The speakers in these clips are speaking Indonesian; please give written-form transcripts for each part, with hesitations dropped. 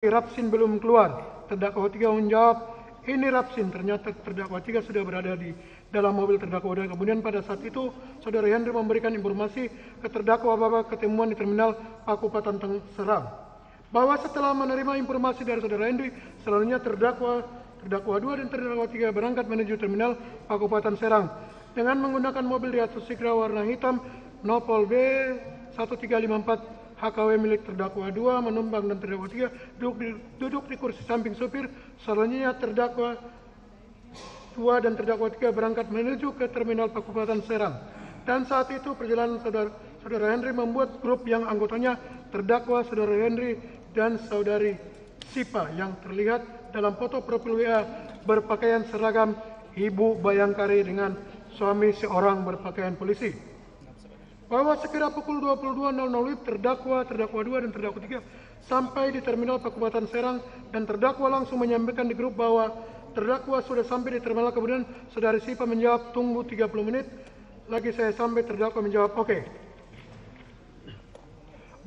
Rapsin belum keluar. Terdakwa 3 menjawab, ini Rapsin. Ternyata terdakwa 3 sudah berada di dalam mobil terdakwa 2. Kemudian pada saat itu, Saudara Henry memberikan informasi ke terdakwa bahwa ketemuan di terminal Pakupatan Serang. Bahwa setelah menerima informasi dari Saudara Henry, selanjutnya terdakwa 2 dan terdakwa 3 berangkat menuju terminal Pakupatan Serang dengan menggunakan mobil Daihatsu Sigra warna hitam Nopol B1354 HKW milik terdakwa 2 menumpang dan terdakwa 3 duduk di kursi samping supir. Selanjutnya terdakwa 2 dan terdakwa 3 berangkat menuju ke terminal Pakupatan Serang. Dan saat itu perjalanan Saudara Henry membuat grup yang anggotanya terdakwa Saudara Henry dan Saudari Sipa yang terlihat dalam foto profil WA berpakaian seragam Ibu Bayangkari dengan suami seorang berpakaian polisi. Bahwa sekira pukul 22.00 terdakwa 2 dan terdakwa 3 sampai di terminal Pakupatan Serang dan terdakwa langsung menyampaikan di grup bahwa terdakwa sudah sampai di terminal. Kemudian Saudari Sipa menjawab, tunggu 30 menit lagi saya sampai. Terdakwa menjawab, oke.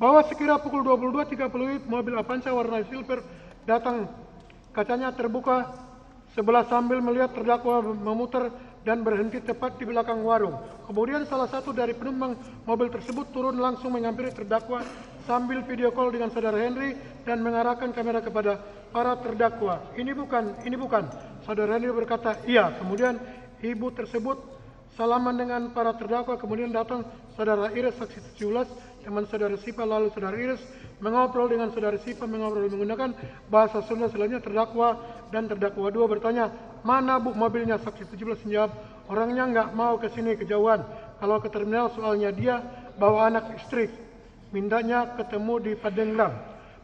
Bahwa sekira pukul 22.30 mobil Avanza warna silver datang, kacanya terbuka sebelah sambil melihat terdakwa memutar dan berhenti tepat di belakang warung. Kemudian salah satu dari penumpang mobil tersebut turun langsung menghampiri terdakwa sambil video call dengan Saudara Henry dan mengarahkan kamera kepada para terdakwa. Ini bukan. Saudara Henry berkata, iya. Kemudian ibu tersebut salaman dengan para terdakwa. Kemudian datang Saudara Iris, saksi 17, teman Saudara Sipa. Lalu Saudara Iris mengobrol dengan Saudara Sipa, mengobrol menggunakan bahasa Sunda. Selanjutnya terdakwa dan terdakwa 2 bertanya, mana Bu mobilnya? Saksi 17 menjawab, orangnya nggak mau ke sini, kejauhan. Kalau ke terminal soalnya dia bawa anak istri, mintanya ketemu di Padenglang.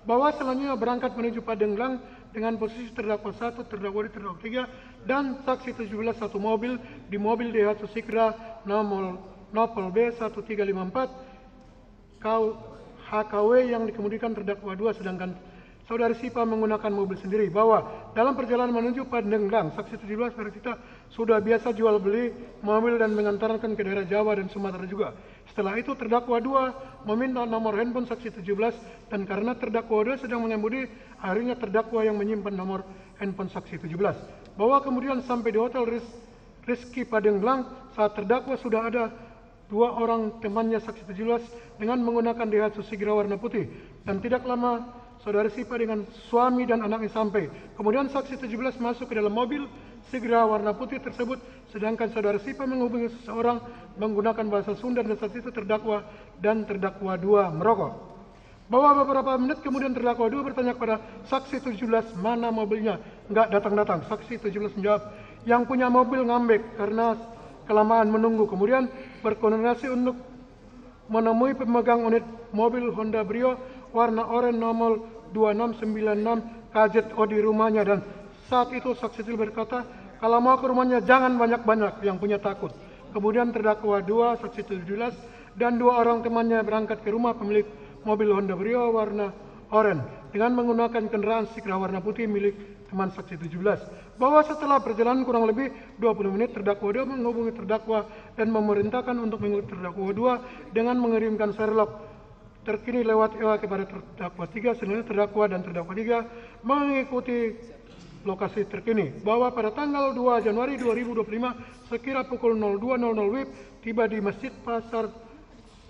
Bahwa selanjutnya berangkat menuju Padenglang dengan posisi terdakwa 1, terdakwa 2, terdakwa 3 dan saksi 17 satu mobil di mobil Daihatsu Sigra Nopol B1354 HKW yang dikemudikan terdakwa 2, sedangkan Saudari Sipa menggunakan mobil sendiri. Bahwa dalam perjalanan menuju Pandeglang, saksi 17 bercerita sudah biasa jual beli mobil dan mengantarkan ke daerah Jawa dan Sumatera juga. Setelah itu terdakwa 2 meminta nomor handphone saksi 17 dan karena terdakwa 2 sedang mengemudi, akhirnya terdakwa yang menyimpan nomor handphone saksi 17. Bahwa kemudian sampai di hotel Rizky Padenglang saat terdakwa sudah ada 2 orang temannya saksi 17 dengan menggunakan Daihatsu Sigra warna putih dan tidak lama Saudari Sipa dengan suami dan anaknya sampai. Kemudian saksi 17 masuk ke dalam mobil Sigra warna putih tersebut, sedangkan Saudari Sipa menghubungi seseorang menggunakan bahasa Sunda dan saat itu terdakwa dan terdakwa 2 merokok. Bahwa beberapa menit kemudian terdakwa 2 bertanya kepada saksi 17 mana mobilnya, enggak datang-datang. Saksi 17 menjawab, yang punya mobil ngambek karena kelamaan menunggu. Kemudian berkoordinasi untuk menemui pemegang unit mobil Honda Brio warna oranye nomor 2696 KZO di rumahnya dan saat itu saksi berkata, kalau mau ke rumahnya jangan banyak-banyak, yang punya takut. Kemudian terdakwa 2 saksi 17 dan 2 orang temannya berangkat ke rumah pemilik mobil Honda Brio warna oranye dengan menggunakan kendaraan Sigra warna putih milik teman saksi 17. Bahwa setelah perjalanan kurang lebih 20 menit terdakwa 2 menghubungi terdakwa dan memerintahkan untuk mengikuti terdakwa 2 dengan mengirimkan Sherlock terkini lewat EWA kepada terdakwa 3. Selanjutnya terdakwa dan terdakwa 3 mengikuti lokasi terkini. Bahwa pada tanggal 2 Januari 2025 sekira pukul 02.00 WIB tiba di Masjid Pasar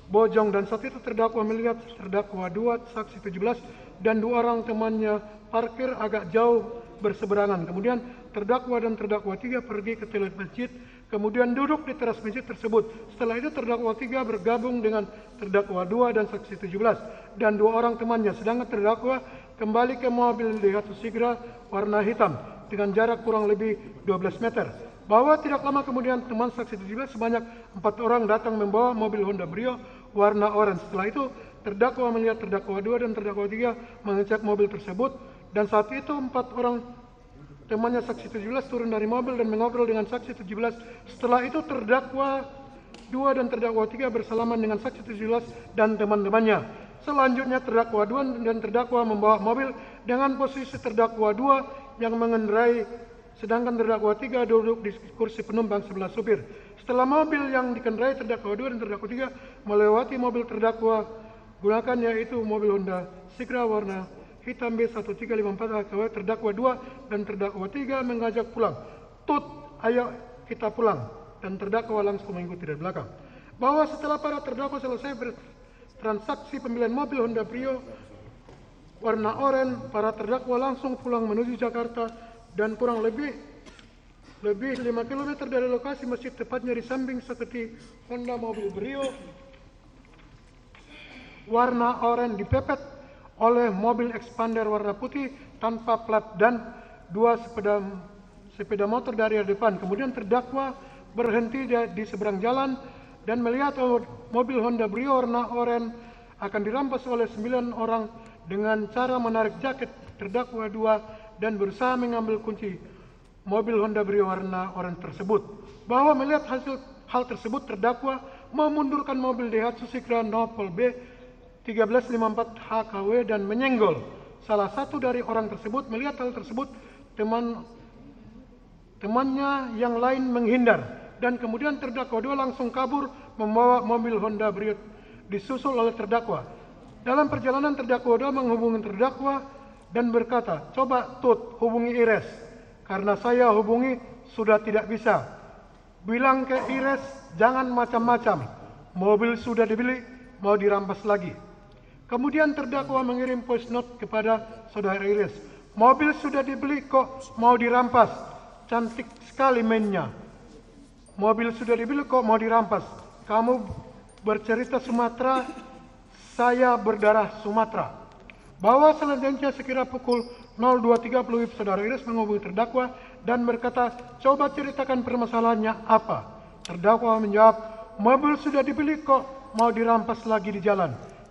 Bojong dan saat itu terdakwa melihat terdakwa 2 saksi 17 dan 2 orang temannya parkir agak jauh berseberangan. Kemudian terdakwa dan terdakwa 3 pergi ke toilet masjid, kemudian duduk di teras masjid tersebut. Setelah itu terdakwa 3 bergabung dengan terdakwa 2 dan saksi 17 dan 2 orang temannya, sedangkan terdakwa kembali ke mobil Daihatsu Sigra warna hitam dengan jarak kurang lebih 12 meter. Bahwa tidak lama kemudian teman saksi 17 sebanyak 4 orang datang membawa mobil Honda Brio warna oranye. Setelah itu terdakwa melihat terdakwa 2 dan terdakwa 3 mengecek mobil tersebut dan saat itu 4 orang temannya saksi 17 turun dari mobil dan mengobrol dengan saksi 17. Setelah itu terdakwa 2 dan terdakwa 3 bersalaman dengan saksi 17 dan teman-temannya. Selanjutnya terdakwa 2 dan terdakwa membawa mobil dengan posisi terdakwa 2 yang mengendarai, sedangkan terdakwa 3 duduk di kursi penumpang sebelah supir. Setelah mobil yang dikendarai terdakwa 2 dan terdakwa 3 melewati mobil terdakwa gunakan, yaitu mobil Honda Sigra warna hitam B1354 HKW terdakwa 2 dan terdakwa 3 mengajak pulang. Tut, ayo kita pulang. Dan terdakwa langsung mengikuti dari belakang. Bahwa setelah para terdakwa selesai bertransaksi pembelian mobil Honda Brio warna oranye, para terdakwa langsung pulang menuju Jakarta dan kurang lebih 5 km dari lokasi masjid, tepatnya di samping seketi Honda mobil Brio warna oranye dipepet oleh mobil expander warna putih tanpa plat dan 2 sepeda motor dari depan. Kemudian terdakwa berhenti di seberang jalan dan melihat mobil Honda Brio warna oranye akan dirampas oleh 9 orang dengan cara menarik jaket terdakwa 2 dan berusaha mengambil kunci mobil Honda Brio warna oranye tersebut. Bahwa melihat hal tersebut, terdakwa memundurkan mobil Daihatsu Sigra Nopol B 1354 HKW dan menyenggol salah satu dari orang tersebut. Melihat hal tersebut, temannya yang lain menghindar dan kemudian terdakwa 2 langsung kabur membawa mobil Honda Brio disusul oleh terdakwa. Dalam perjalanan terdakwa 2 menghubungi terdakwa dan berkata, "Coba Tut hubungi Ires, karena saya hubungi sudah tidak bisa. Bilang ke Ires jangan macam-macam, mobil sudah dibeli, mau dirampas lagi." Kemudian terdakwa mengirim voice note kepada saudara Ires, "Mobil sudah dibeli kok mau dirampas, cantik sekali mainnya. Mobil sudah dibeli kok mau dirampas. Kamu bercerita Sumatera, saya berdarah Sumatera." Bahwa selanjutnya sekira pukul 02.30 WIB, saudara Iris menghubungi terdakwa dan berkata, "Coba ceritakan permasalahannya apa?" Terdakwa menjawab, "Mobil sudah dibeli kok mau dirampas lagi di jalan."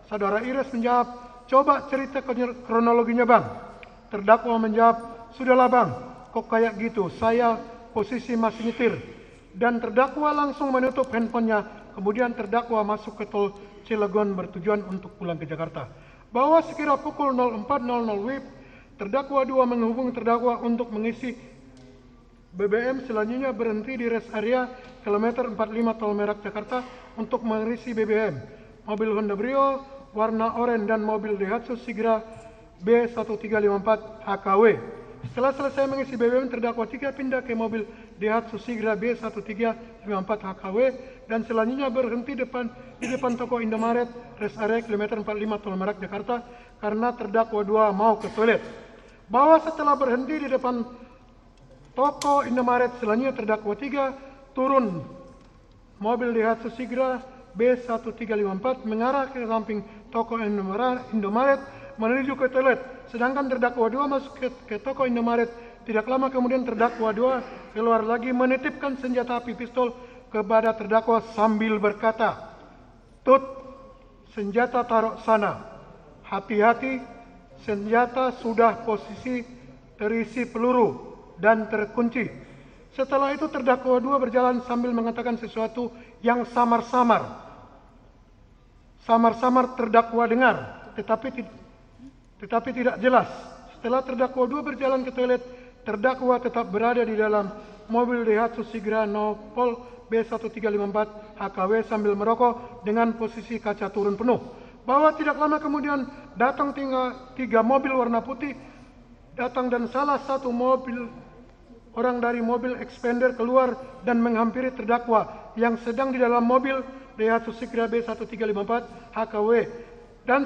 Saudara Iris menjawab, "Coba cerita kronologinya bang." Terdakwa menjawab, "Sudahlah bang, kok kayak gitu, saya posisi masih nyetir." Dan terdakwa langsung menutup handphonenya. Kemudian terdakwa masuk ke tol Cilegon bertujuan untuk pulang ke Jakarta. Bahwa sekira pukul 04.00 WIB, terdakwa 2 menghubungi terdakwa untuk mengisi BBM. Selanjutnya berhenti di rest area kilometer 45 Tol Merak Jakarta untuk mengisi BBM. Mobil Honda Brio warna oranye dan mobil Daihatsu Sigra B1354 HKW. Setelah selesai mengisi BBM, terdakwa 3 pindah ke mobil Daihatsu Sigra B1354 HKW dan selanjutnya berhenti di depan toko Indomaret rest area kilometer 45 Tol Merak Jakarta karena terdakwa 2 mau ke toilet. Bahwa setelah berhenti di depan toko Indomaret, selanjutnya terdakwa 3 turun mobil Daihatsu Sigra B1354 mengarah ke samping toko Indomaret menuju ke toilet. Sedangkan terdakwa 2 masuk ke toko Indomaret. Tidak lama kemudian terdakwa 2 keluar lagi menitipkan senjata api pistol kepada terdakwa sambil berkata, "Tut, senjata taruh sana. Hati-hati, senjata sudah posisi terisi peluru dan terkunci." Setelah itu terdakwa 2 berjalan sambil mengatakan sesuatu yang samar-samar terdakwa dengar, tetapi tidak jelas. Setelah terdakwa 2 berjalan ke toilet, terdakwa tetap berada di dalam mobil Daihatsu Sigra Nopol B1354 HKW sambil merokok dengan posisi kaca turun penuh. Bahwa tidak lama kemudian datang 3 mobil warna putih datang dan salah satu orang dari mobil expander keluar dan menghampiri terdakwa yang sedang di dalam mobil Daihatsu Sigra B1354 HKW. Dan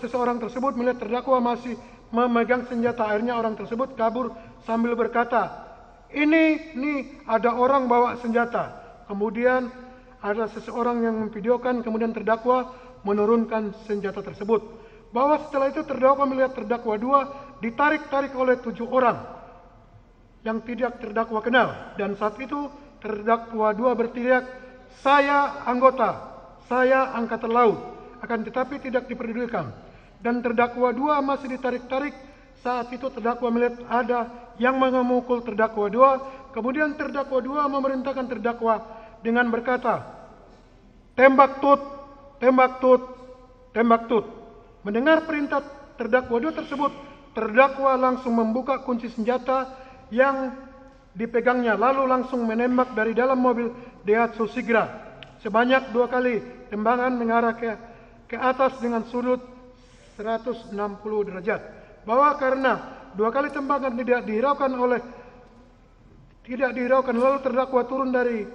seseorang tersebut melihat terdakwa masih memegang senjata. Akhirnya orang tersebut kabur sambil berkata, ini ada orang bawa senjata. Kemudian ada seseorang yang memvideokan, kemudian terdakwa menurunkan senjata tersebut. Bahwa setelah itu terdakwa melihat terdakwa 2 ditarik-tarik oleh 7 orang yang tidak terdakwa kenal. Dan saat itu terdakwa 2 berteriak, "Saya anggota, saya angkatan laut." Akan tetapi tidak diperdulikan. Dan terdakwa 2 masih ditarik-tarik. Saat itu terdakwa melihat ada yang memukul terdakwa 2. Kemudian terdakwa 2 memerintahkan terdakwa dengan berkata, "Tembak Tut, tembak Tut, tembak Tut." Mendengar perintah terdakwa 2 tersebut, terdakwa langsung membuka kunci senjata yang dipegangnya, lalu langsung menembak dari dalam mobil Daihatsu Sigra sebanyak 2 kali. Tembakan mengarah ke atas dengan sudut 160 derajat. bahwa karena 2 kali tembakan tidak dihiraukan lalu terdakwa turun dari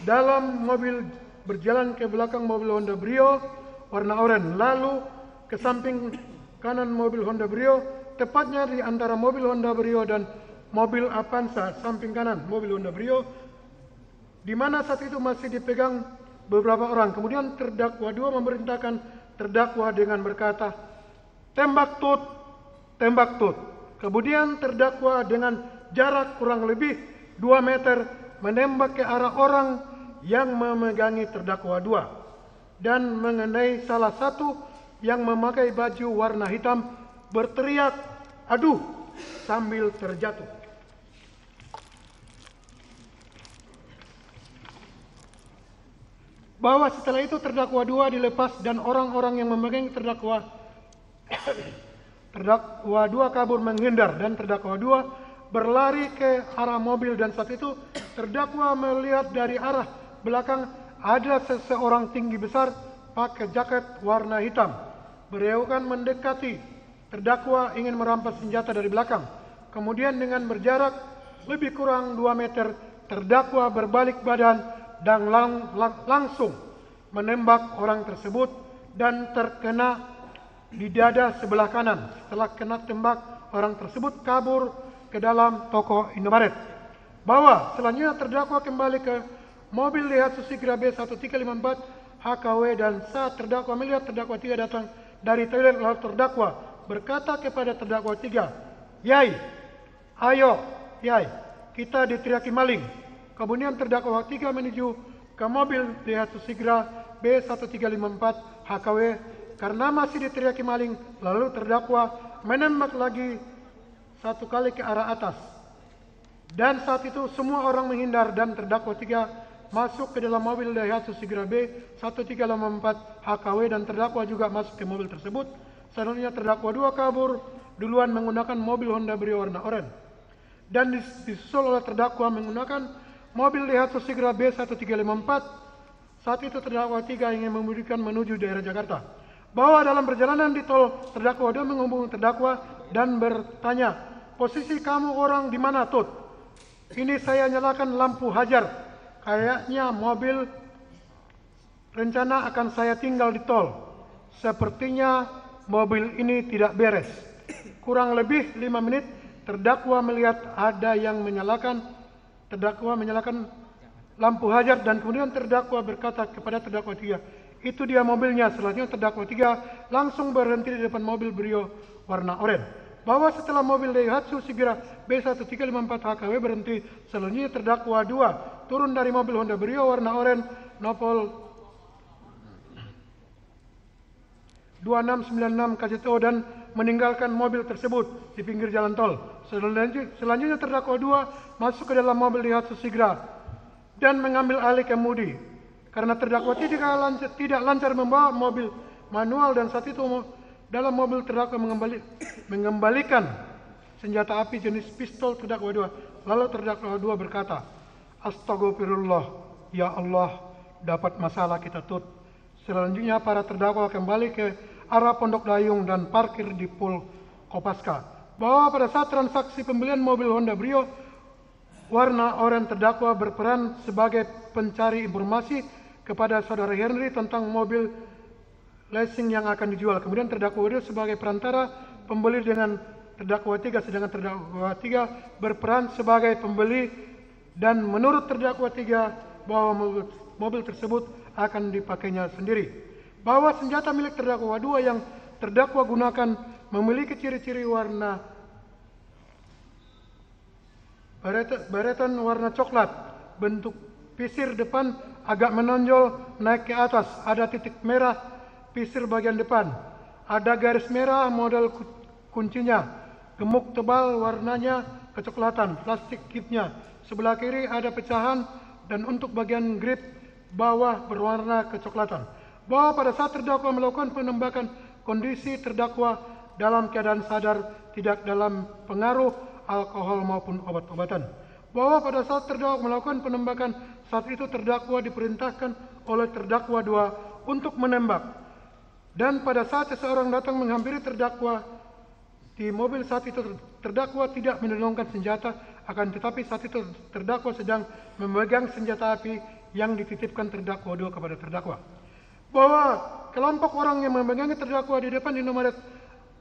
dalam mobil berjalan ke belakang mobil Honda Brio warna oranye lalu ke samping kanan mobil Honda Brio, tepatnya di antara mobil Honda Brio dan mobil Avanza samping kanan mobil Honda Brio, di mana saat itu masih dipegang beberapa orang. Kemudian terdakwa 2 memerintahkan terdakwa dengan berkata, tembak tut, tembak tut. Kemudian terdakwa dengan jarak kurang lebih 2 meter menembak ke arah orang yang memegangi terdakwa 2 dan mengenai salah satu yang memakai baju warna hitam berteriak, aduh, sambil terjatuh. Bahwa setelah itu terdakwa 2 dilepas dan orang-orang yang memegang terdakwa 2 kabur menghindar dan terdakwa 2 berlari ke arah mobil dan saat itu terdakwa melihat dari arah belakang ada seseorang tinggi besar pakai jaket warna hitam berewokan mendekati terdakwa ingin merampas senjata dari belakang. Kemudian dengan berjarak lebih kurang 2 meter terdakwa berbalik badan dan langsung menembak orang tersebut dan terkena di dada sebelah kanan. Setelah kena tembak, orang tersebut kabur ke dalam toko Indomaret. Bahwa selanjutnya terdakwa kembali ke mobil Daihatsu Sigra B1354 HKW dan saat terdakwa melihat terdakwa 3 datang dari toilet lalu terdakwa berkata kepada terdakwa 3, "Yai, ayo, Yai, kita diteriaki maling." Kemudian terdakwa 3 menuju ke mobil Daihatsu Sigra B1354 HKW karena masih diteriaki maling, lalu terdakwa menembak lagi 1 kali ke arah atas. Dan saat itu semua orang menghindar dan terdakwa 3 masuk ke dalam mobil Daihatsu Sigra B1354 HKW dan terdakwa juga masuk ke mobil tersebut. Selanjutnya terdakwa 2 kabur duluan menggunakan mobil Honda Brio warna oranye. Dan disusul oleh terdakwa menggunakan mobil Daihatsu Sigra B1354. Saat itu terdakwa 3 ingin mengemudikan menuju daerah Jakarta. Bahwa dalam perjalanan di tol, terdakwa 2 menghubungi terdakwa dan bertanya, "Posisi kamu orang di mana, Tut?" "Ini saya nyalakan lampu hajar. Kayaknya mobil rencana akan saya tinggal di tol. Sepertinya mobil ini tidak beres." Kurang lebih 5 menit, terdakwa melihat ada yang menyalakan lampu hajar dan kemudian terdakwa berkata kepada terdakwa 3, "Itu dia mobilnya." Selanjutnya terdakwa 3 langsung berhenti di depan mobil Brio warna oranye. Bahwa setelah mobil Daihatsu Sigra B1354 HKW berhenti, selanjutnya terdakwa 2 turun dari mobil Honda Brio warna oranye Nopol 2696 KCTO dan meninggalkan mobil tersebut di pinggir jalan tol. Selanjutnya terdakwa 2 masuk ke dalam mobil Daihatsu Sigra dan mengambil alih kemudi. Karena terdakwa tidak lancar membawa mobil manual dan saat itu dalam mobil terdakwa mengembalikan senjata api jenis pistol terdakwa 2. Lalu terdakwa 2 berkata, "Astagfirullah, ya Allah, dapat masalah kita, Tut." Selanjutnya para terdakwa kembali ke arah Pondok Dayung dan parkir di Pul Kopaska. Bahwa pada saat transaksi pembelian mobil Honda Brio warna oranye terdakwa berperan sebagai pencari informasi kepada saudara Henry tentang mobil leasing yang akan dijual. Kemudian terdakwa 2 sebagai perantara pembeli dengan terdakwa 3, sedangkan terdakwa 3 berperan sebagai pembeli dan menurut terdakwa 3 bahwa mobil tersebut akan dipakainya sendiri. Bahwa senjata milik terdakwa 2 yang terdakwa gunakan memiliki ciri-ciri warna baretan warna coklat, bentuk pisir depan agak menonjol naik ke atas, ada titik merah pisir bagian depan, ada garis merah model kuncinya, gemuk tebal warnanya kecoklatan, plastik gripnya, sebelah kiri ada pecahan dan untuk bagian grip bawah berwarna kecoklatan. Bahwa pada saat terdakwa melakukan penembakan, kondisi terdakwa dalam keadaan sadar, tidak dalam pengaruh alkohol maupun obat-obatan. Bahwa pada saat terdakwa melakukan penembakan, saat itu terdakwa diperintahkan oleh terdakwa 2 untuk menembak. Dan pada saat seseorang datang menghampiri terdakwa Di mobil saat itu terdakwa tidak menodongkan senjata, akan tetapi saat itu terdakwa sedang memegang senjata api yang dititipkan terdakwa 2 kepada terdakwa. Bahwa kelompok orang yang memegangi terdakwa di depan Indomaret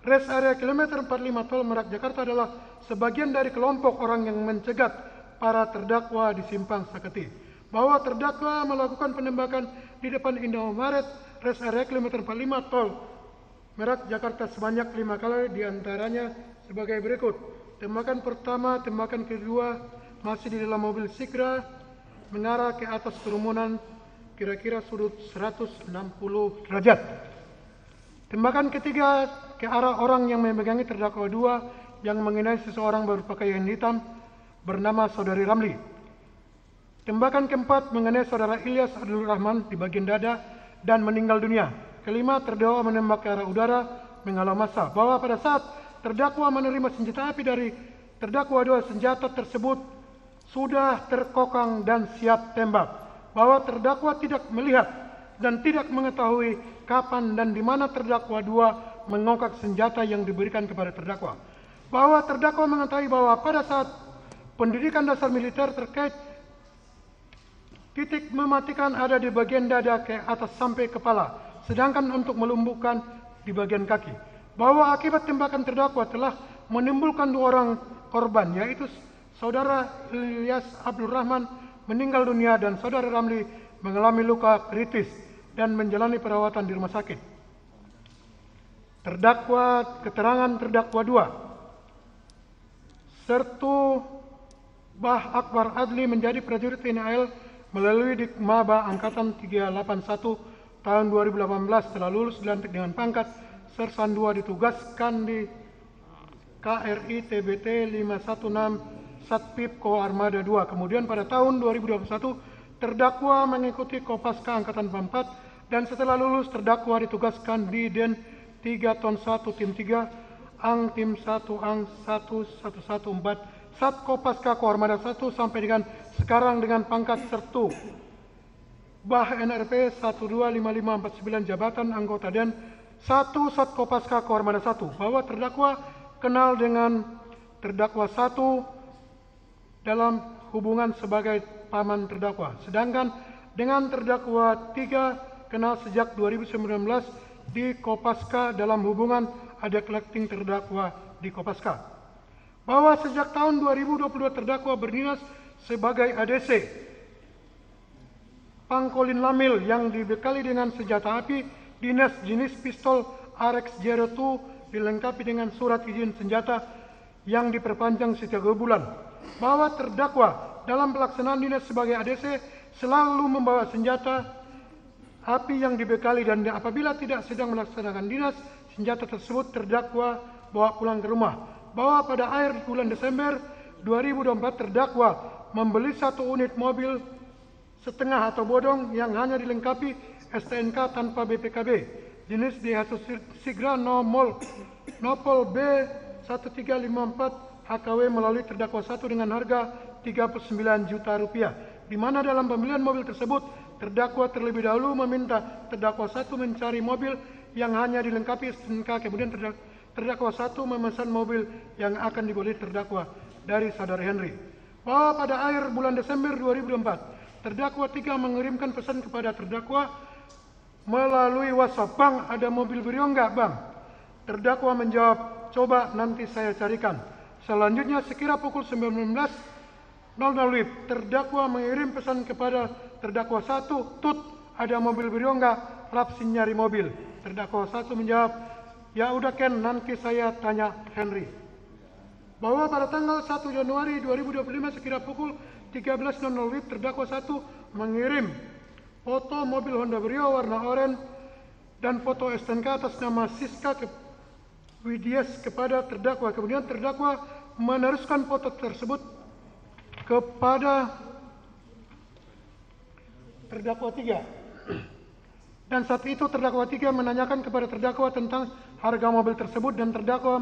rest area kilometer 45 Tol Merak Jakarta adalah sebagian dari kelompok orang yang mencegat para terdakwa di Simpang Saketi. Bahwa terdakwa melakukan penembakan di depan Indomaret rest area kilometer 45 Tol Merak Jakarta sebanyak 5 kali, diantaranya sebagai berikut. Tembakan pertama, tembakan kedua masih di dalam mobil Sigra mengarah ke atas kerumunan kira-kira sudut 160 derajat. Tembakan ketiga ke arah orang yang memegangi terdakwa 2 yang mengenai seseorang berpakaian hitam bernama Saudari Ramli. Tembakan keempat mengenai Saudara Ilyas Abdul Rahman di bagian dada dan meninggal dunia. Kelima, terdakwa menembak ke arah udara menghalau massa. Bahwa pada saat terdakwa menerima senjata api dari terdakwa 2, senjata tersebut sudah terkokang dan siap tembak. Bahwa terdakwa tidak melihat dan tidak mengetahui kapan dan di mana terdakwa 2 mengokak senjata yang diberikan kepada terdakwa. Bahwa terdakwa mengetahui bahwa pada saat pendidikan dasar militer terkait titik mematikan ada di bagian dada ke atas sampai kepala, sedangkan untuk melumpuhkan di bagian kaki. Bahwa akibat tembakan terdakwa telah menimbulkan 2 orang korban, yaitu Saudara Ilyas Abdul Rahman meninggal dunia dan Saudara Ramli mengalami luka kritis dan menjalani perawatan di rumah sakit. Keterangan terdakwa 2. Sertu Bah Akbar Adli menjadi prajurit TNI AL melalui Dikmaba Angkatan 381 tahun 2018, telah lulus dilantik dengan pangkat Sersan 2, ditugaskan di KRI TBT 516 Satpip Ko Armada 2. Kemudian pada tahun 2021 terdakwa mengikuti Kopaska Angkatan 44 dan setelah lulus terdakwa ditugaskan di Den 3 Ton 1 Tim 3 Ang Tim 1 Ang 1114 Sat Kopaska Ko Armada 1 sampai dengan sekarang dengan pangkat Sertu Bah NRP 125549 Jabatan Anggota Den 1 Sat Kopaska Ko Armada 1. Bahwa terdakwa kenal dengan terdakwa 1 dalam hubungan sebagai paman terdakwa. Sedangkan dengan terdakwa 3 kenal sejak 2019 di Kopaska dalam hubungan ada collecting terdakwa di Kopaska. Bahwa sejak tahun 2022 terdakwa berdinas sebagai ADC Pangkolin Lamil yang dibekali dengan senjata api dinas jenis pistol RX-02 dilengkapi dengan surat izin senjata yang diperpanjang setiap 2 bulan. Bahwa terdakwa dalam pelaksanaan dinas sebagai ADC selalu membawa senjata api yang dibekali dan apabila tidak sedang melaksanakan dinas, senjata tersebut terdakwa bawa pulang ke rumah. Bahwa pada akhir bulan Desember 2024 terdakwa membeli 1 unit mobil setengah atau bodong yang hanya dilengkapi STNK tanpa BPKB jenis Daihatsu Sigra Nopol B1354 HKW melalui terdakwa 1 dengan harga 39 juta rupiah, di mana dalam pembelian mobil tersebut terdakwa terlebih dahulu meminta terdakwa 1 mencari mobil yang hanya dilengkapi STNK, kemudian terdakwa 1 memesan mobil yang akan dibeli terdakwa dari saudara Henry. Bahwa pada akhir bulan Desember 2024 terdakwa 3 mengirimkan pesan kepada terdakwa melalui WhatsApp, "Bang, ada mobil Brio enggak, Bang?" Terdakwa menjawab, "Coba nanti saya carikan." Selanjutnya sekira pukul 19.00 WIB, terdakwa mengirim pesan kepada terdakwa 1, "Tut, ada mobil Brio enggak? Lapsin nyari mobil." Terdakwa 1 menjawab, "Ya udah Ken, nanti saya tanya Henry." Bahwa pada tanggal 1 Januari 2025 sekira pukul 13.00 WIB, terdakwa 1 mengirim foto mobil Honda Brio warna oranye dan foto STNK atas nama Siska Widias kepada terdakwa. Kemudian terdakwa meneruskan foto tersebut kepada terdakwa 3. Dan saat itu terdakwa 3 menanyakan kepada terdakwa tentang harga mobil tersebut dan terdakwa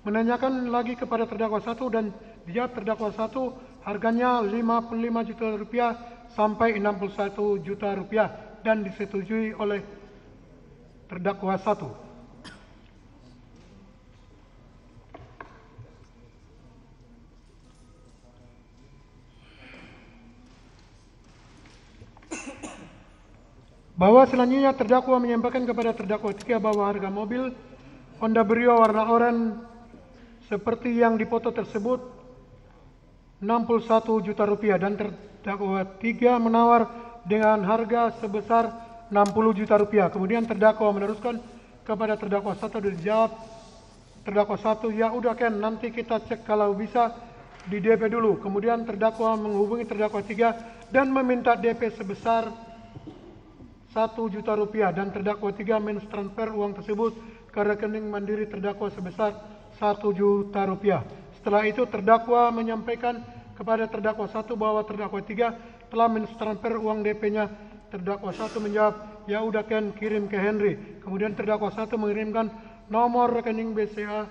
menanyakan lagi kepada terdakwa 1 dan dijawab terdakwa 1 harganya 55 juta rupiah sampai 61 juta rupiah dan disetujui oleh terdakwa 1. Bahwa selanjutnya terdakwa menyampaikan kepada terdakwa 3 bahwa harga mobil Honda Brio warna oranye seperti yang dipoto tersebut 61 juta rupiah dan terdakwa 3 menawar dengan harga sebesar 60 juta rupiah. Kemudian terdakwa meneruskan kepada terdakwa 1 dan dijawab terdakwa 1, ya udah Ken, nanti kita cek kalau bisa di DP dulu. Kemudian terdakwa menghubungi terdakwa 3 dan meminta DP sebesar 1 juta rupiah dan terdakwa 3 mentransfer uang tersebut ke rekening mandiri terdakwa sebesar 1 juta rupiah. Setelah itu terdakwa menyampaikan kepada terdakwa 1 bahwa terdakwa 3 telah mentransfer uang DP-nya. Terdakwa 1 menjawab, ya udah Ken, kirim ke Henry. Kemudian terdakwa 1 mengirimkan nomor rekening BCA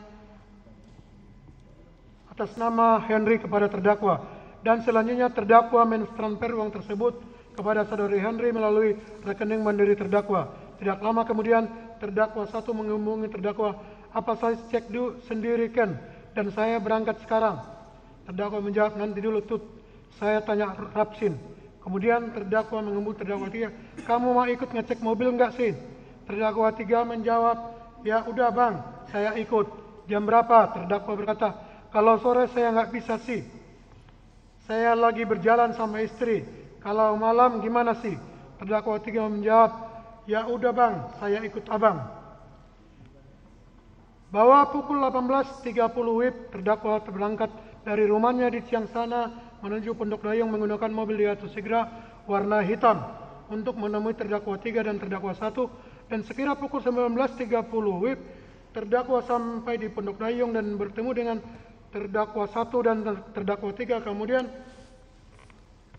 atas nama Henry kepada terdakwa. Dan selanjutnya terdakwa mentransfer uang tersebut kepada saudari Henry melalui rekening mandiri terdakwa. Tidak lama kemudian terdakwa 1 menghubungi terdakwa, apa saya cek dulu sendiri Ken dan saya berangkat sekarang. Terdakwa menjawab, nanti dulu Tut, saya tanya Rapsin. Kemudian terdakwa menghubungi terdakwa 3, kamu mau ikut ngecek mobil enggak sih? Terdakwa 3 menjawab, ya udah bang, saya ikut. Jam berapa? Terdakwa berkata, kalau sore saya nggak bisa sih, saya lagi berjalan sama istri. Kalau malam gimana sih? Terdakwa 3 menjawab, ya udah bang, saya ikut abang. Bahwa pukul 18.30 WIB, terdakwa berangkat dari rumahnya di Ciangsana menuju Pondok Dayung menggunakan mobil Daihatsu Sigra warna hitam untuk menemui terdakwa 3 dan terdakwa 1. Dan sekira pukul 19.30 WIB, terdakwa sampai di Pondok Dayung dan bertemu dengan terdakwa 1 dan terdakwa 3. Kemudian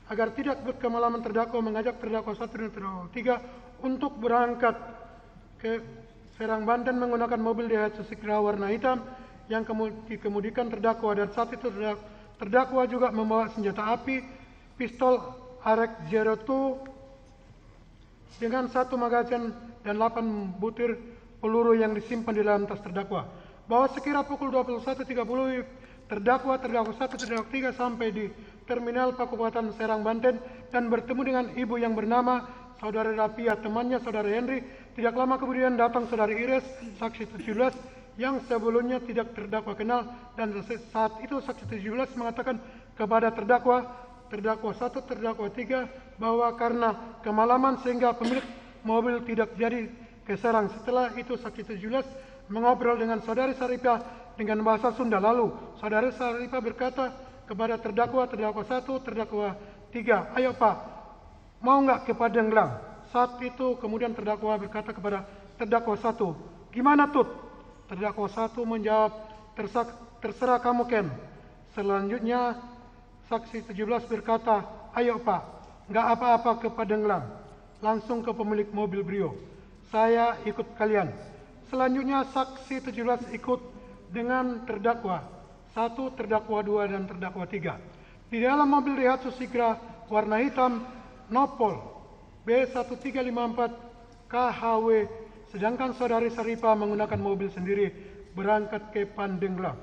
agar tidak berkemalaman, terdakwa mengajak terdakwa 1 dan terdakwa 3 untuk berangkat ke Serang, Banten menggunakan mobil Daihatsu Sigra warna hitam yang dikemudikan terdakwa. Dan saat itu terdakwa juga membawa senjata api, pistol RX-02 dengan 1 magazin dan 8 butir peluru yang disimpan di dalam tas terdakwa. Bahwa sekira pukul 21.30 terdakwa 1, terdakwa 3 sampai di Terminal Pakubutan Serang, Banten dan bertemu dengan ibu yang bernama Saudari Rapia, temannya Saudari Henry. Tidak lama kemudian datang Saudari Ires, saksi 17 yang sebelumnya tidak terdakwa kenal, dan saat itu saksi 17 mengatakan kepada terdakwa 1, terdakwa 3 bahwa karena kemalaman sehingga pemilik mobil tidak jadi ke Serang. Setelah itu saksi 17 mengobrol dengan Saudari Saripah dengan bahasa Sunda. Lalu Saudari Saripah berkata kepada terdakwa 1, terdakwa 3, ayo Pak, mau nggak ke Padanglang? Saat itu kemudian terdakwa berkata kepada terdakwa 1, gimana Tut? Terdakwa 1 menjawab, terserah kamu Ken. Selanjutnya saksi 17 berkata, ayo Pak, nggak apa-apa ke Padanglang, langsung ke pemilik mobil Brio, saya ikut kalian. Selanjutnya saksi 17 ikut dengan terdakwa 1, terdakwa 2 dan terdakwa 3 di dalam mobil Daihatsu Sigra warna hitam Nopol B1354 KHW, sedangkan Saudari Saripah menggunakan mobil sendiri berangkat ke Pandeglang.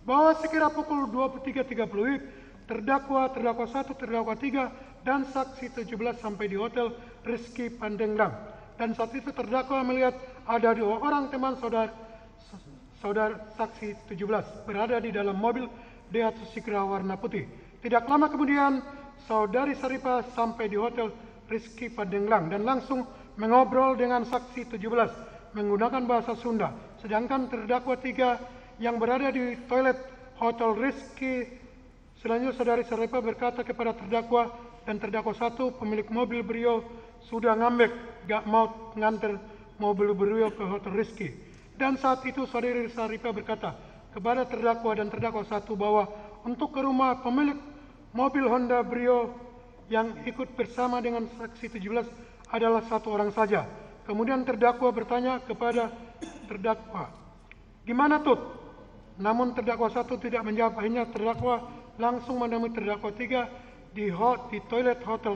Bahwa sekira pukul 23.30 terdakwa 1, terdakwa 3 dan saksi 17 sampai di Hotel Rizky Pandeglang. Dan saat itu terdakwa melihat ada 2 orang teman saudara saksi 17 berada di dalam mobil Daihatsu Sigra warna putih. Tidak lama kemudian Saudari Saripah sampai di Hotel Rizky Pandeglang dan langsung mengobrol dengan saksi 17 menggunakan bahasa Sunda. Sedangkan terdakwa 3 yang berada di toilet Hotel Rizky, selanjutnya Saudari Saripah berkata kepada terdakwa dan terdakwa 1, pemilik mobil Brio sudah ngambek, gak mau nganter mobil Brio ke Hotel Rizky. Dan saat itu Saudari Saripah berkata kepada terdakwa dan terdakwa 1 bahwa untuk ke rumah pemilik mobil Honda Brio yang ikut bersama dengan saksi 17 adalah 1 orang saja. Kemudian terdakwa bertanya kepada terdakwa, gimana Tut? Namun terdakwa 1 tidak menjawab, akhirnya terdakwa langsung menemui terdakwa 3 di toilet Hotel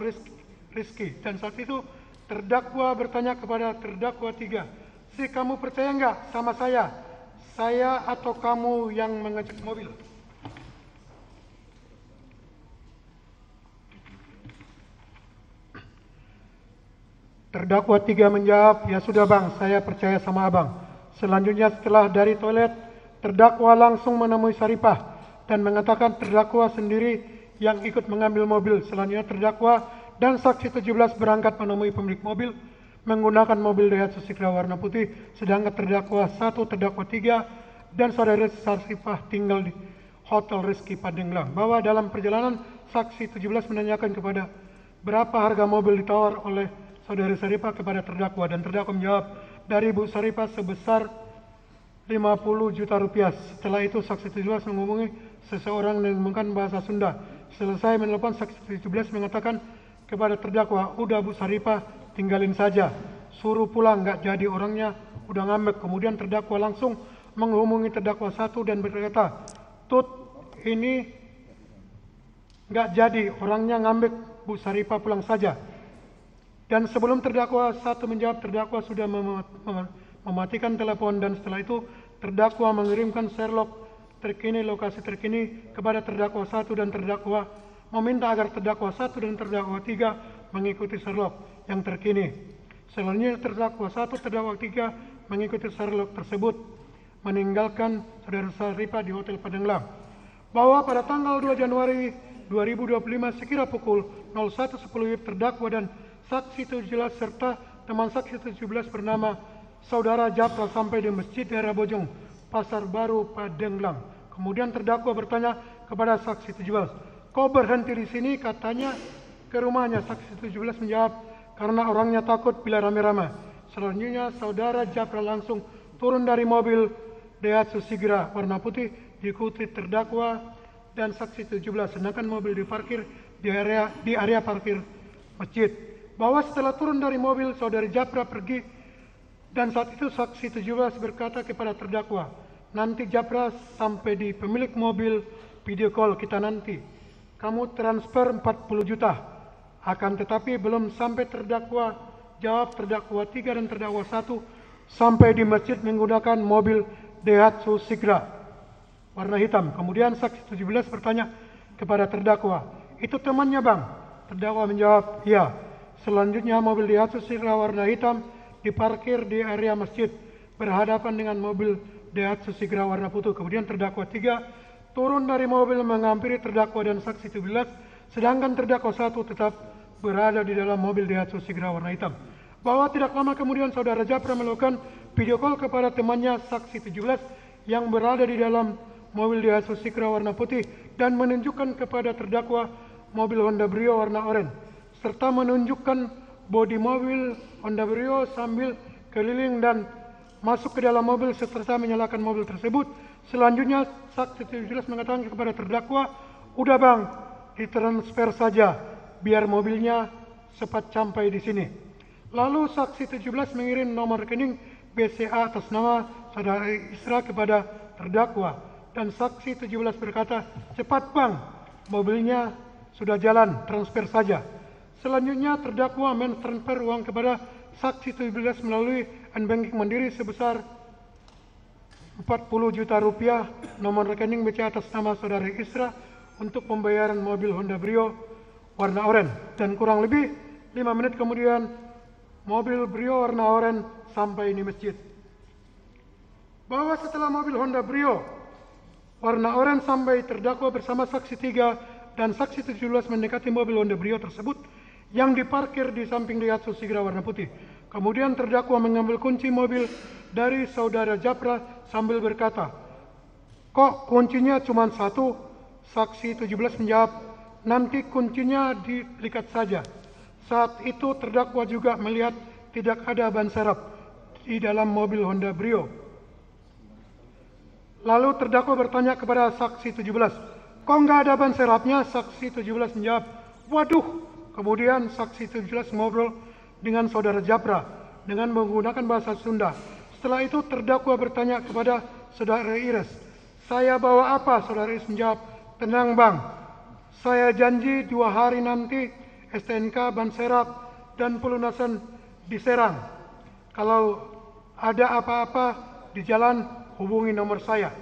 Rizky. Dan saat itu terdakwa bertanya kepada terdakwa 3, kamu percaya nggak sama saya atau kamu yang mengecek mobil? Terdakwa 3 menjawab, ya sudah bang, saya percaya sama abang. Selanjutnya setelah dari toilet, terdakwa langsung menemui Saripah dan mengatakan terdakwa sendiri yang ikut mengambil mobil. Selanjutnya terdakwa dan saksi 17 berangkat menemui pemilik mobil menggunakan mobil Daihatsu Sigra warna putih, sedangkan terdakwa 1, terdakwa 3, dan saudara Saripah tinggal di Hotel Rizky Pandeglang. Bahwa dalam perjalanan saksi 17 menanyakan kepada berapa harga mobil ditawar oleh saudari Saripah kepada terdakwa, dan terdakwa menjawab dari Bu Saripah sebesar 50 juta rupiah. Setelah itu saksi 17 menghubungi seseorang dan menggunakan bahasa Sunda. Selesai menelpon, saksi 17 mengatakan kepada terdakwa, udah Bu Saripah tinggalin saja, suruh pulang, nggak jadi orangnya udah ngambek. Kemudian terdakwa langsung menghubungi terdakwa 1 dan berkata, Tut, ini nggak jadi orangnya ngambek, Bu Saripah pulang saja. Dan sebelum terdakwa 1 menjawab, terdakwa sudah mematikan telepon, dan setelah itu terdakwa mengirimkan Sherlock terkini, lokasi terkini kepada terdakwa 1, dan terdakwa meminta agar terdakwa 1 dan terdakwa 3 mengikuti Sherlock yang terkini. Selanjutnya terdakwa 1, terdakwa 3 mengikuti Sherlock tersebut, meninggalkan saudara Saripah di Hotel Pandeglang. Bahwa pada tanggal 2 Januari 2025 sekira pukul 01.10 terdakwa dan saksi 17 serta teman saksi 17 bernama saudara Japra sampai di Masjid Daerah Bojong, Pasar Baru, Pandeglang. Kemudian terdakwa bertanya kepada saksi 17, kok berhenti di sini? Katanya ke rumahnya. Saksi 17 menjawab, karena orangnya takut bila rame-rame. Selanjutnya saudara Japra langsung turun dari mobil Daihatsu Sigra warna putih diikuti terdakwa dan saksi 17, sedangkan mobil diparkir di area parkir masjid. Bahwa setelah turun dari mobil, saudari Japra pergi, dan saat itu saksi 17 berkata kepada terdakwa, nanti Japra sampai di pemilik mobil, video call kita nanti, kamu transfer 40 juta. Akan tetapi belum sampai terdakwa jawab, terdakwa 3 dan terdakwa 1 sampai di masjid menggunakan mobil Daihatsu Sigra warna hitam. Kemudian saksi 17 bertanya kepada terdakwa, itu temannya bang? Terdakwa menjawab, iya. Selanjutnya mobil Daihatsu Sigra warna hitam diparkir di area masjid berhadapan dengan mobil Daihatsu Sigra warna putih. Kemudian terdakwa 3 turun dari mobil menghampiri terdakwa dan saksi 17, sedangkan terdakwa 1 tetap berada di dalam mobil Daihatsu Sigra warna hitam. Bahwa tidak lama kemudian saudara Japra melakukan video call kepada temannya saksi 17 yang berada di dalam mobil Daihatsu Sigra warna putih dan menunjukkan kepada terdakwa mobil Honda Brio warna oranye, serta menunjukkan bodi mobil Honda Brio sambil keliling dan masuk ke dalam mobil serta menyalakan mobil tersebut. Selanjutnya saksi 17 mengatakan kepada terdakwa, udah bang, ditransfer saja biar mobilnya cepat sampai di sini. Lalu saksi 17 mengirim nomor rekening BCA atas nama saudara Isra kepada terdakwa, dan saksi 17 berkata, cepat bang, mobilnya sudah jalan, transfer saja. Selanjutnya terdakwa mentransfer uang kepada saksi 17 melalui banking Mandiri sebesar 40 juta rupiah, nomor rekening BCA atas nama saudara Isra untuk pembayaran mobil Honda Brio warna oranye. Dan kurang lebih 5 menit kemudian mobil Brio warna oranye sampai di masjid. Bahwa setelah mobil Honda Brio warna oranye sampai, terdakwa bersama saksi 3 dan saksi 17 mendekati mobil Honda Brio tersebut yang diparkir di samping Daihatsu Sigra warna putih. Kemudian terdakwa mengambil kunci mobil dari saudara Japra sambil berkata, kok kuncinya cuma satu? Saksi 17 menjawab, nanti kuncinya dilihat saja. Saat itu terdakwa juga melihat tidak ada ban serep di dalam mobil Honda Brio. Lalu terdakwa bertanya kepada saksi 17, kok nggak ada ban serepnya? Saksi 17 menjawab, waduh. Kemudian saksi 17 ngobrol dengan saudara Japra dengan menggunakan bahasa Sunda. Setelah itu terdakwa bertanya kepada saudara Iris, saya bawa apa? Saudara Iris menjawab, tenang bang, saya janji 2 hari nanti STNK, ban serep, dan pelunasan di Serang. Kalau ada apa-apa di jalan, hubungi nomor saya.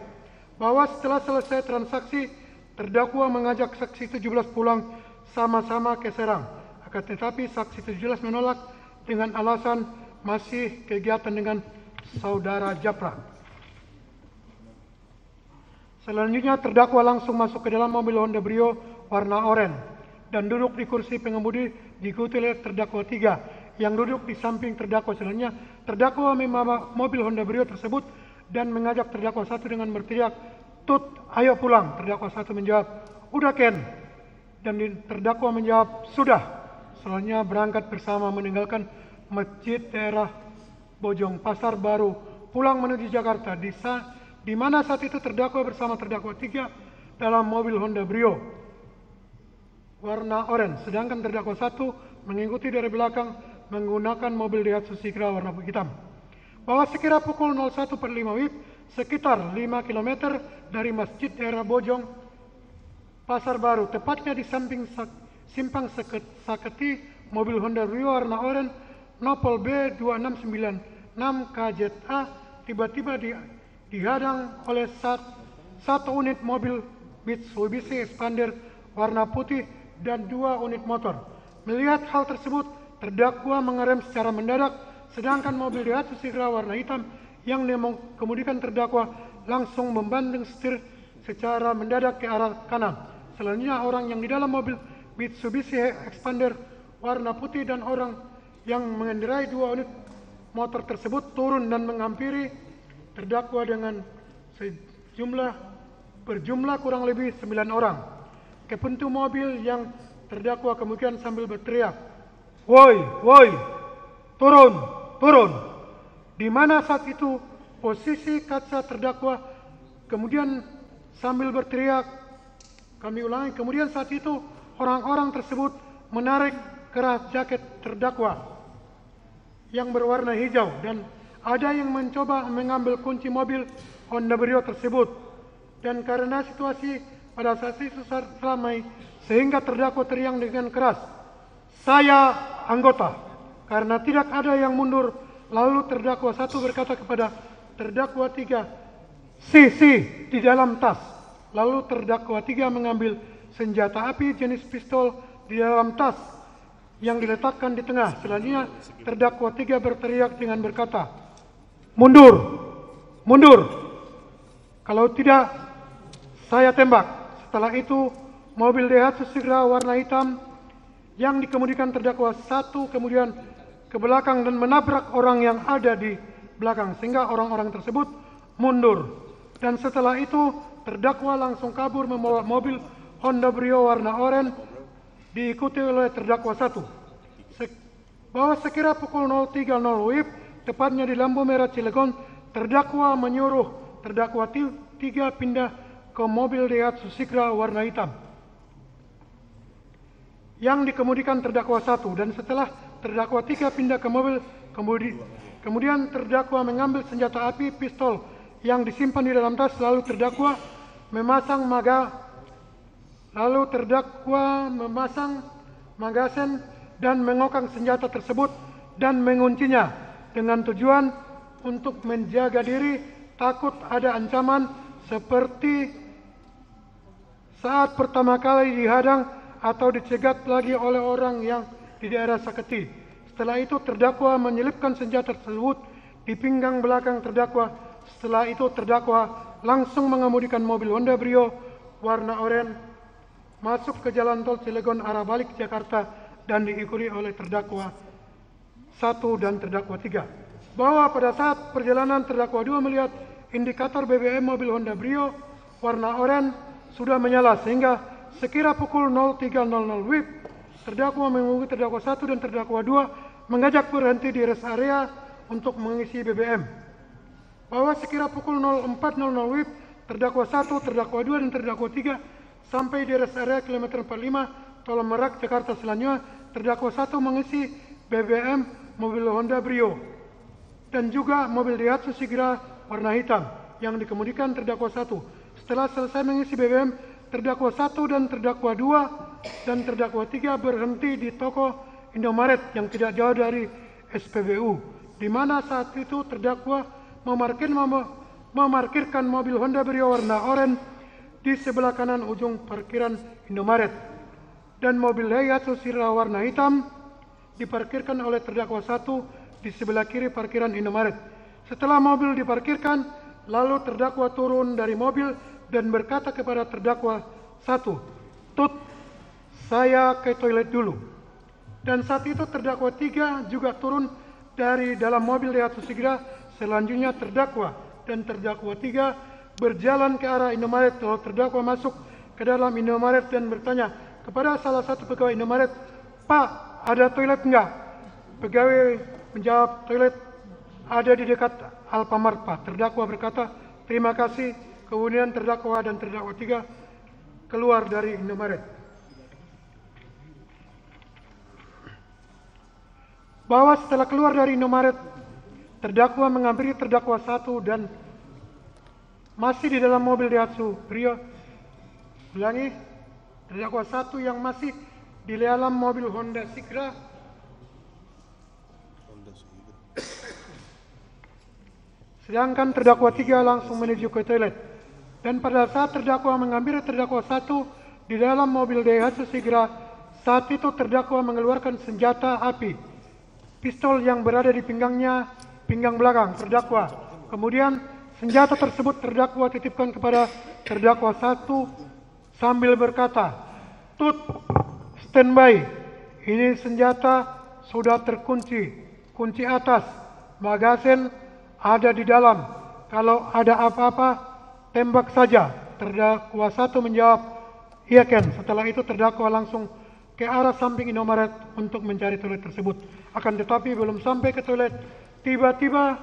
Bahwa setelah selesai transaksi, terdakwa mengajak saksi 17 pulang sama-sama ke Serang. Akan tetapi saksi 17 menolak dengan alasan masih kegiatan dengan saudara Japra. Selanjutnya terdakwa langsung masuk ke dalam mobil Honda Brio warna oranye dan duduk di kursi pengemudi diikuti oleh terdakwa 3 yang duduk di samping terdakwa. Selanjutnya terdakwa membawa mobil Honda Brio tersebut dan mengajak terdakwa 1 dengan berteriak, "Tut, ayo pulang." Terdakwa 1 menjawab, "Udah Ken." Dan terdakwa menjawab, "Sudah." Selanjutnya berangkat bersama meninggalkan masjid daerah Bojong Pasar Baru pulang menuju Jakarta, di mana saat itu terdakwa bersama terdakwa 3 dalam mobil Honda Brio warna oranye, sedangkan terdakwa 1 mengikuti dari belakang menggunakan mobil Daihatsu Sigra warna hitam. Bahwa sekira pukul 01.45 WIB, sekitar 5 km dari masjid daerah Bojong Pasar Baru, tepatnya di samping simpang Saketi, mobil Honda Brio warna oranye Nopol B2696 KZA tiba-tiba dihadang oleh satu unit mobil Mitsubishi Expander warna putih dan 2 unit motor. Melihat hal tersebut, terdakwa mengerem secara mendadak, sedangkan mobil Daihatsu Sigra warna hitam yang dikemudikan terdakwa langsung membanting setir secara mendadak ke arah kanan. Selanjutnya orang yang di dalam mobil Mitsubishi Expander warna putih dan orang yang mengendarai 2 unit motor tersebut turun dan menghampiri terdakwa dengan berjumlah kurang lebih 9 orang. Ke pintu mobil yang terdakwa kemudian sambil berteriak, "Woi, woi, turun, turun." Di mana saat itu posisi kaca terdakwa kemudian sambil berteriak, kami ulangi, kemudian saat itu orang-orang tersebut menarik keras jaket terdakwa yang berwarna hijau dan ada yang mencoba mengambil kunci mobil Honda Brio tersebut. Dan karena situasi pada saat itu ramai sehingga terdakwa teriak dengan keras, "Saya anggota." Karena tidak ada yang mundur, lalu terdakwa 1 berkata kepada terdakwa 3, Si di dalam tas." Lalu terdakwa 3 mengambil senjata api jenis pistol di dalam tas yang diletakkan di tengah. Selanjutnya terdakwa 3 berteriak dengan berkata, "Mundur, mundur. Kalau tidak, saya tembak." Setelah itu, mobil Daihatsu Sigra warna hitam yang dikemudikan terdakwa 1 kemudian ke belakang dan menabrak orang yang ada di belakang sehingga orang-orang tersebut mundur. Dan setelah itu, terdakwa langsung kabur membawa mobil Honda Brio warna oranye diikuti oleh terdakwa 1. Bahwa sekira pukul 03.00 WIB, tepatnya di lampu merah Cilegon, terdakwa menyuruh terdakwa 3 pindah ke mobil Daihatsu Sigra warna hitam yang dikemudikan terdakwa 1, dan setelah terdakwa 3 pindah ke mobil kemudian terdakwa mengambil senjata api pistol yang disimpan di dalam tas, lalu terdakwa memasang magasen dan mengokang senjata tersebut dan menguncinya dengan tujuan untuk menjaga diri takut ada ancaman seperti saat pertama kali dihadang atau dicegat lagi oleh orang yang di daerah Saketi. Setelah itu terdakwa menyelipkan senjata tersebut di pinggang belakang terdakwa. Setelah itu terdakwa langsung mengemudikan mobil Honda Brio warna oranye masuk ke jalan tol Cilegon arah balik Jakarta dan diikuti oleh terdakwa 1 dan terdakwa 3. Bahwa pada saat perjalanan terdakwa 2 melihat indikator BBM mobil Honda Brio warna oranye sudah menyala sehingga sekira pukul 03.00 WIB, terdakwa menghubungi terdakwa 1 dan terdakwa 2 mengajak berhenti di rest area untuk mengisi BBM. Bahwa sekira pukul 04.00 WIB, terdakwa 1, terdakwa 2 dan terdakwa 3 sampai di rest area kilometer 45 Tol Merak Jakarta. Selanjutnya terdakwa 1 mengisi BBM mobil Honda Brio dan juga mobil Daihatsu Sigra warna hitam yang dikemudikan terdakwa 1. Setelah selesai mengisi BBM, terdakwa 1 dan terdakwa 2 dan terdakwa 3 berhenti di toko Indomaret yang tidak jauh dari SPBU, di mana saat itu terdakwa memarkirkan mobil Honda Brio warna oranye di sebelah kanan ujung parkiran Indomaret dan mobil Daihatsu Sigra warna hitam diparkirkan oleh terdakwa 1 di sebelah kiri parkiran Indomaret. Setelah mobil diparkirkan, lalu terdakwa turun dari mobil dan berkata kepada terdakwa 1, "Tut, saya ke toilet dulu." Dan saat itu terdakwa 3 juga turun dari dalam mobil Daihatsu Sigra. Selanjutnya terdakwa dan terdakwa 3 berjalan ke arah Indomaret. Lalu terdakwa masuk ke dalam Indomaret dan bertanya kepada salah satu pegawai Indomaret, "Pak, ada toilet enggak?" Pegawai menjawab, "Toilet ada di dekat Alfamart, Pak." Terdakwa berkata, "Terima kasih." Kemudian terdakwa dan terdakwa 3 keluar dari Indomaret. Bahwa setelah keluar dari Indomaret, terdakwa menghampiri terdakwa 1 dan masih di dalam mobil Daihatsu Brio. Ulangi, terdakwa 1 yang masih di dalam mobil Honda Sigra sedangkan terdakwa 3 langsung menuju ke toilet. Dan pada saat terdakwa mengambil terdakwa 1 di dalam mobil Daihatsu Sigra, saat itu terdakwa mengeluarkan senjata api, pistol yang berada di pinggangnya, pinggang belakang terdakwa. Kemudian senjata tersebut terdakwa titipkan kepada terdakwa 1 sambil berkata, "Tut, standby. Ini senjata sudah terkunci, kunci atas, magasin ada di dalam. Kalau ada apa-apa, tembak saja." Terdakwa 1 menjawab, "Iya Ken." Setelah itu terdakwa langsung ke arah samping Indomaret untuk mencari toilet tersebut. Akan tetapi belum sampai ke toilet, tiba-tiba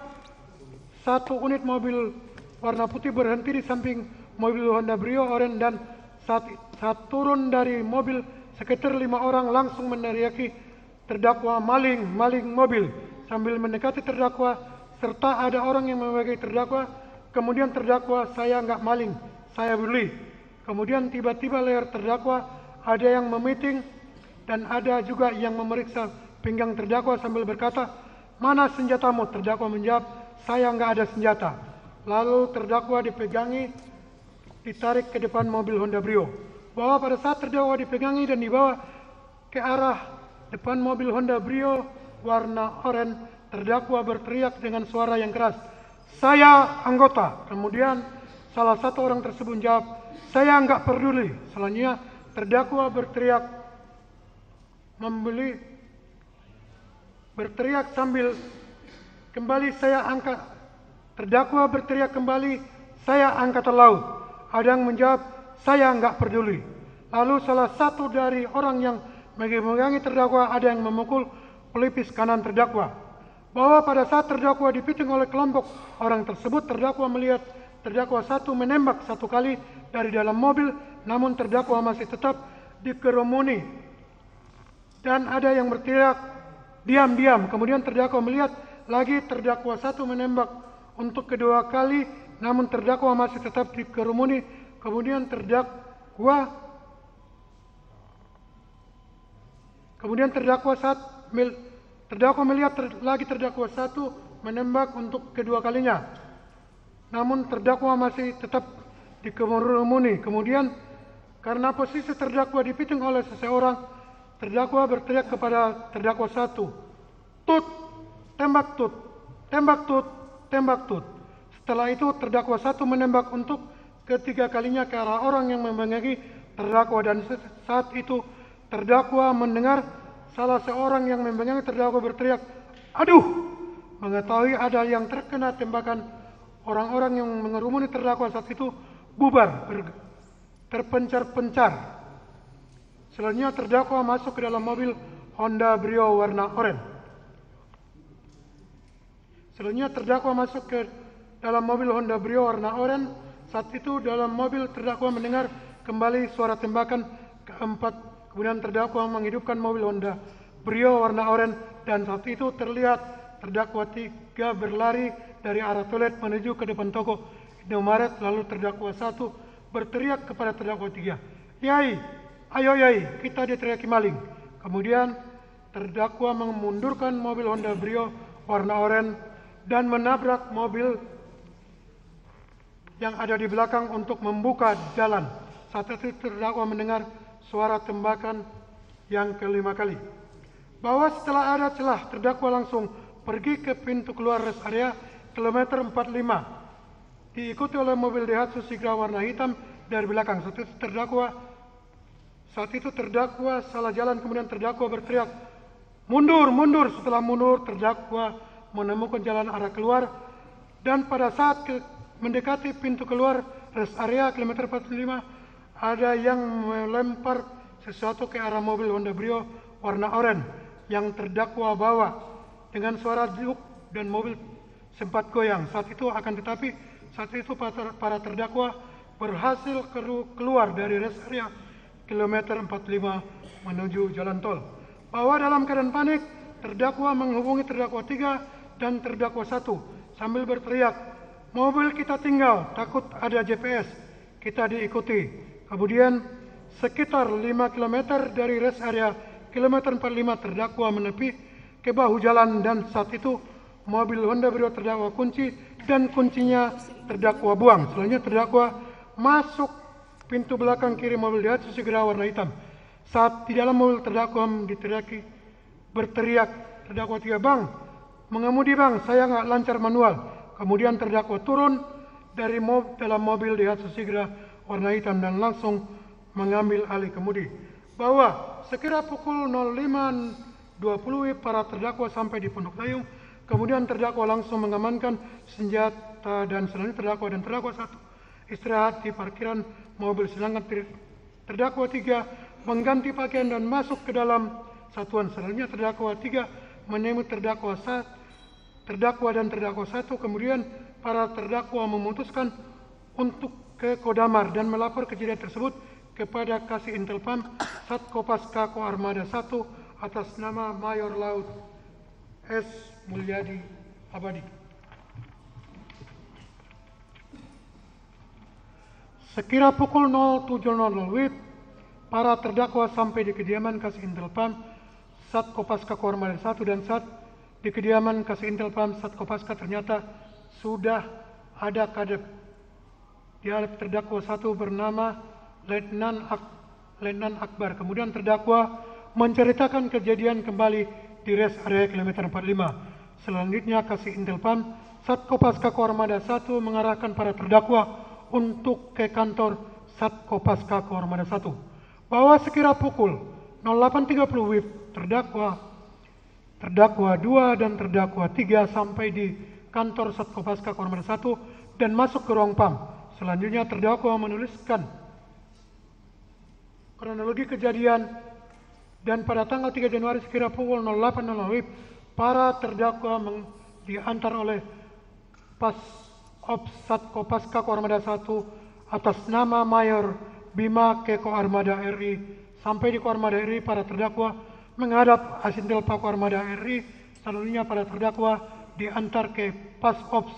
satu unit mobil warna putih berhenti di samping mobil Honda Brio oranye, dan saat turun dari mobil sekitar 5 orang langsung meneriaki terdakwa, "Maling, maling mobil," sambil mendekati terdakwa serta ada orang yang memegang terdakwa. Kemudian terdakwa, "Saya enggak maling, saya beli." Kemudian tiba-tiba leher terdakwa ada yang memiting dan ada juga yang memeriksa pinggang terdakwa sambil berkata, "Mana senjatamu?" Terdakwa menjawab, "Saya enggak ada senjata." Lalu terdakwa dipegangi, ditarik ke depan mobil Honda Brio. Bahwa pada saat terdakwa dipegangi dan dibawa ke arah depan mobil Honda Brio warna oranye, terdakwa berteriak dengan suara yang keras, "Saya anggota." Kemudian salah satu orang tersebut menjawab, "Saya enggak peduli." Selanjutnya terdakwa berteriak sambil kembali, "Saya angkat." Terdakwa berteriak kembali, "Saya angkatan laut." Ada yang menjawab, "Saya enggak peduli." Lalu salah satu dari orang yang memegangi terdakwa ada yang memukul pelipis kanan terdakwa. Bahwa pada saat terdakwa dipiting oleh kelompok orang tersebut, terdakwa melihat terdakwa 1 menembak 1 kali dari dalam mobil, namun terdakwa masih tetap dikerumuni dan ada yang berteriak, "Diam, diam." Kemudian terdakwa melihat lagi terdakwa 1 menembak untuk kedua kali, namun terdakwa masih tetap dikerumuni. Kemudian terdakwa melihat lagi terdakwa 1 menembak untuk kedua kalinya, namun terdakwa masih tetap dikerumuni. Kemudian karena posisi terdakwa dipiting oleh seseorang, terdakwa berteriak kepada terdakwa 1, "Tut, tembak Tut, tembak Tut, tembak Tut." Setelah itu terdakwa 1 menembak untuk ketiga kalinya ke arah orang yang memegangi terdakwa, dan saat itu terdakwa mendengar salah seorang yang memegangi terdakwa berteriak, "Aduh!" Mengetahui ada yang terkena tembakan, orang-orang yang mengerumuni terdakwa saat itu bubar, terpencar-pencar. Selanjutnya terdakwa masuk ke dalam mobil Honda Brio warna oranye. Saat itu dalam mobil terdakwa mendengar kembali suara tembakan keempat. Kemudian terdakwa menghidupkan mobil Honda Brio warna oranye, dan saat itu terlihat terdakwa 3 berlari dari arah toilet menuju ke depan toko Indomaret. Lalu terdakwa 1 berteriak kepada terdakwa 3, "Yai, ayo Yai, kita diteriaki maling." Kemudian terdakwa memundurkan mobil Honda Brio warna oranye dan menabrak mobil yang ada di belakang untuk membuka jalan. Saat itu terdakwa mendengar suara tembakan yang kelima kali. bahwa setelah ada celah, terdakwa langsung pergi ke pintu keluar rest area kilometer 45, diikuti oleh mobil Daihatsu Sigra warna hitam dari belakang. Saat itu terdakwa salah jalan, kemudian terdakwa berteriak, "Mundur, mundur!" Setelah mundur, terdakwa menemukan jalan arah keluar, dan pada saat mendekati pintu keluar rest area kilometer 45, ada yang melempar sesuatu ke arah mobil Honda Brio warna oranye yang terdakwa bawa dengan suara jeduk dan mobil sempat goyang. Saat itu para terdakwa berhasil keluar dari rest area kilometer 45 menuju jalan tol. Bahwa dalam keadaan panik, terdakwa menghubungi terdakwa 3 dan terdakwa 1 sambil berteriak, "Mobil kita tinggal, takut ada GPS, kita diikuti." Kemudian sekitar 5 km dari rest area kilometer 45, terdakwa menepi ke bahu jalan, dan saat itu mobil Honda Brio terdakwa kunci dan kuncinya terdakwa buang. Selanjutnya terdakwa masuk pintu belakang kiri mobil Daihatsu Sigra warna hitam. Saat di dalam mobil, terdakwa berteriak, terdakwa 3, "Bang, mengemudi bang, saya nggak lancar manual." Kemudian terdakwa turun dari dalam mobil Daihatsu Sigra warna hitam dan langsung mengambil alih kemudi. Bahwa sekira pukul 05.20 para terdakwa sampai di Pondok Dayung. Kemudian terdakwa langsung mengamankan senjata, dan selanjutnya terdakwa dan terdakwa 1 istirahat di parkiran mobil, sedangkan terdakwa 3 mengganti pakaian dan masuk ke dalam satuan. Selanjutnya terdakwa 3 menemui terdakwa dan terdakwa 1. Kemudian para terdakwa memutuskan untuk ke Kodamar dan melapor kejadian tersebut kepada Kasih Intelpam Sat Kopaska Koarmada 1 atas nama Mayor Laut S. Mulyadi Abadi. Sekira pukul 07.00 WIB, para terdakwa sampai di kediaman Kasih Intelpam Sat Kopaska Koarmada 1, dan saat di kediaman Kasih Intelpam Sat Kopaska ternyata sudah ada kadep. Dia terdakwa 1 bernama Letnan Akbar. Kemudian terdakwa menceritakan kejadian kembali di rest area kilometer 45. Selanjutnya Kasih Intelpam Sat Kopaska Koarmada 1 mengarahkan para terdakwa untuk ke kantor Sat Kopaska Koarmada 1. Bahwa sekira pukul 08.30 WIB, terdakwa 2 dan terdakwa 3 sampai di kantor Sat Kopaska Koarmada 1 dan masuk ke ruang PAM. Selanjutnya terdakwa menuliskan kronologi kejadian, dan pada tanggal 3 Januari sekira pukul 08.00 WIB, para terdakwa diantar oleh Pas Ops Sat Kopaska Koarmada 1 atas nama Mayor Bima ke Koarmada RI. Sampai di Koarmada RI, para terdakwa menghadap Asintelpa Koarmada RI. Selanjutnya para terdakwa diantar ke Pas Ops